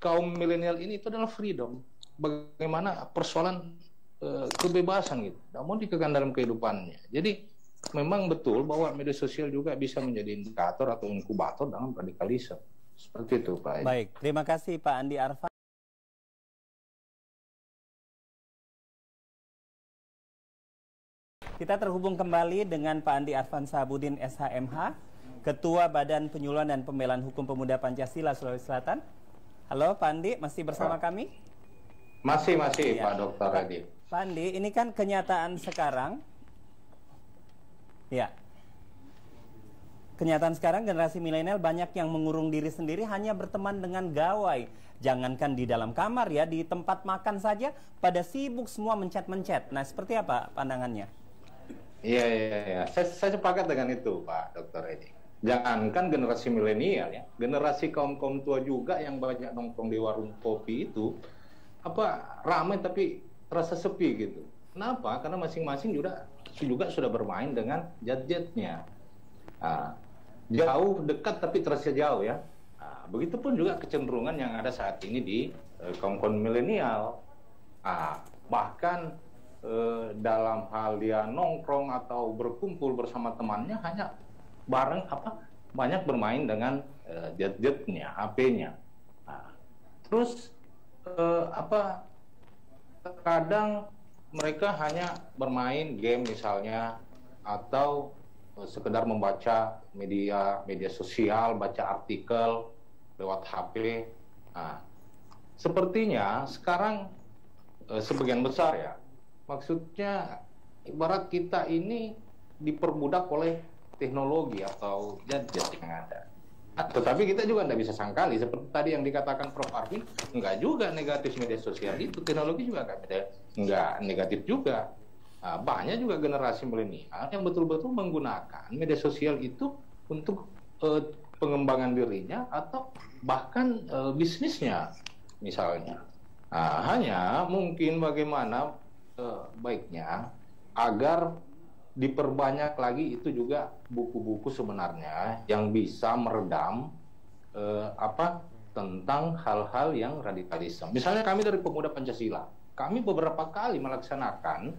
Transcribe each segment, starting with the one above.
kaum milenial ini itu adalah freedom. Bagaimana persoalan kebebasan gitu, namun dikekan dalam kehidupannya. Jadi memang betul bahwa media sosial juga bisa menjadi indikator atau inkubator dalam radikalisme. Seperti itu, Pak. Baik, terima kasih Pak Andi Arfan. Kita terhubung kembali dengan Pak Andi Arfan Sahabudin SHMH, Ketua Badan Penyuluhan dan Pembelaan Hukum Pemuda Pancasila Sulawesi Selatan. Halo Pak Andi, masih bersama kami? Masih Ya. Pak Dr. Radit. Pak Andi, ini kan kenyataan sekarang. Ya. Kenyataan sekarang generasi milenial banyak yang mengurung diri sendiri hanya berteman dengan gawai. Jangankan di dalam kamar ya, di tempat makan saja pada sibuk semua mencet-mencet. Nah, seperti apa pandangannya? Iya. Saya sepakat dengan itu, Pak Dr. Edi. Jangankan generasi milenial ya, generasi kaum tua juga yang banyak nongkrong di warung kopi itu ramai tapi terasa sepi gitu. Kenapa? Karena masing-masing juga sudah bermain dengan gadgetnya. Jauh, dekat tapi terasa jauh ya. Begitupun juga kecenderungan yang ada saat ini di kaum milenial. Bahkan dalam hal dia nongkrong atau berkumpul bersama temannya hanya banyak bermain dengan gadgetnya, HP-nya. Terus kadang mereka hanya bermain game misalnya atau sekedar membaca media sosial, baca artikel lewat HP. Sepertinya sekarang sebagian besar ya, maksudnya ibarat kita ini diperbudak oleh teknologi atau gadget yang ada. Tetapi kita juga tidak bisa sangkali seperti tadi yang dikatakan Prof. Arvin, enggak juga negatif media sosial itu, teknologi juga enggak negatif juga. Banyak juga generasi milenial yang betul-betul menggunakan media sosial itu untuk pengembangan dirinya atau bahkan bisnisnya misalnya. Hanya mungkin bagaimana baiknya agar diperbanyak lagi itu juga buku-buku sebenarnya yang bisa meredam tentang hal-hal yang radikalisme. Misalnya kami dari Pemuda Pancasila, kami beberapa kali melaksanakan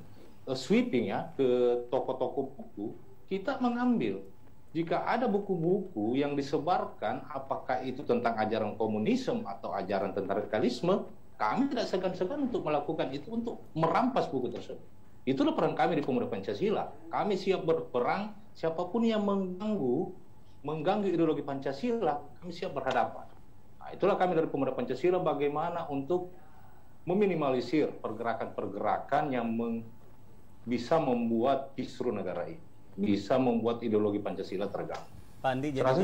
sweeping ya ke toko-toko buku. Kita mengambil jika ada buku-buku yang disebarkan, apakah itu tentang ajaran komunisme atau ajaran tentang radikalisme, kami tidak segan-segan untuk melakukan itu, untuk merampas buku tersebut. Itulah peran kami di Pemuda Pancasila. Kami siap berperang, siapapun yang mengganggu ideologi Pancasila, kami siap berhadapan. Itulah kami dari Pemuda Pancasila, bagaimana untuk meminimalisir pergerakan-pergerakan yang bisa membuat kisruh negara ini, bisa membuat ideologi Pancasila terganggu. Pak Andi, jadi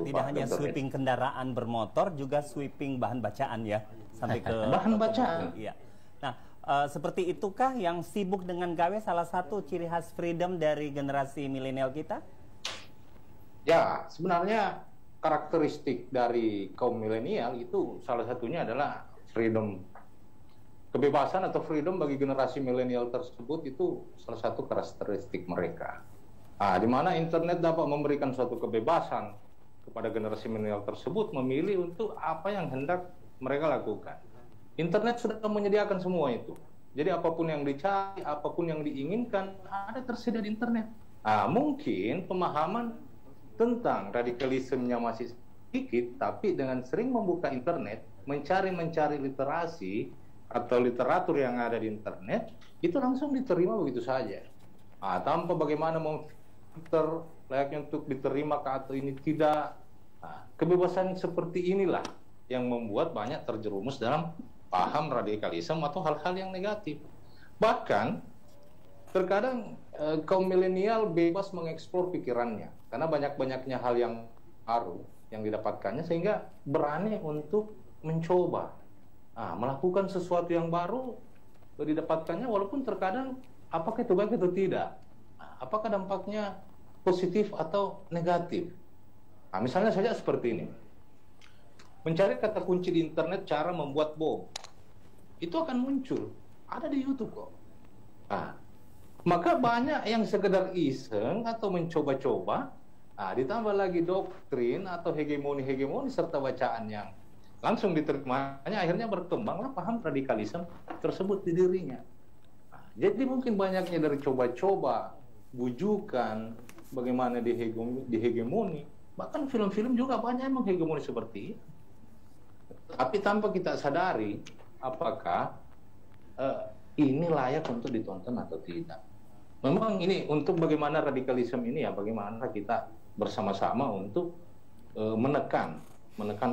tidak hanya sweeping kendaraan bermotor, juga sweeping bahan bacaan ya, sampai ke bahan bacaan. Iya. Nah, seperti itukah yang sibuk dengan gawe salah satu ciri khas freedom dari generasi milenial kita? Ya, sebenarnya karakteristik dari kaum milenial itu salah satunya adalah freedom. Kebebasan atau freedom bagi generasi milenial tersebut itu salah satu karakteristik mereka. Di mana internet dapat memberikan suatu kebebasan kepada generasi milenial tersebut memilih untuk apa yang hendak mereka lakukan. Internet sudah menyediakan semua itu. Jadi apapun yang dicari, apapun yang diinginkan, ada tersedia di internet. Mungkin pemahaman tentang radikalismenya masih sedikit, tapi dengan sering membuka internet, mencari literasi atau literatur yang ada di internet, itu langsung diterima begitu saja. Tanpa bagaimana memfilter layaknya untuk diterima atau ini tidak. Kebebasan seperti inilah yang membuat banyak terjerumus dalam paham radikalisme atau hal-hal yang negatif. Bahkan terkadang kaum milenial bebas mengeksplor pikirannya karena banyak-banyaknya hal yang baru yang didapatkannya, sehingga berani untuk mencoba melakukan sesuatu yang baru didapatkannya, walaupun terkadang apakah itu baik atau tidak, apakah dampaknya positif atau negatif. Misalnya saja seperti ini, mencari kata kunci di internet cara membuat bom, itu akan muncul, ada di YouTube kok. Maka banyak yang sekedar iseng atau mencoba-coba, ditambah lagi doktrin atau hegemoni serta bacaan yang langsung diterimanya, akhirnya berkembanglah paham radikalisme tersebut di dirinya. Nah, jadi mungkin banyaknya dari coba-coba, bujukan, bagaimana dihegemoni, bahkan film-film juga banyak yang menghegemoni seperti itu. Tapi tanpa kita sadari, apakah ini layak untuk ditonton atau tidak. Memang ini untuk bagaimana radikalisme ini ya, bagaimana kita bersama-sama untuk menekan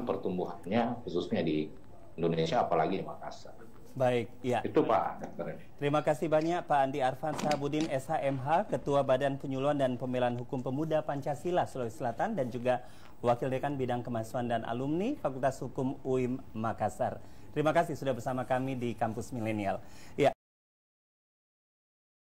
pertumbuhannya, khususnya di Indonesia, apalagi di Makassar. Baik, ya. Itu Pak. Terima kasih banyak Pak Andi Arfan Sahabudin, SHMH, Ketua Badan Penyuluhan dan Pembelaan Hukum Pemuda Pancasila Sulawesi Selatan, dan juga Wakil Dekan Bidang Kemahasiswaan dan Alumni Fakultas Hukum UIM Makassar. Terima kasih sudah bersama kami di Kampus Milenial. Ya.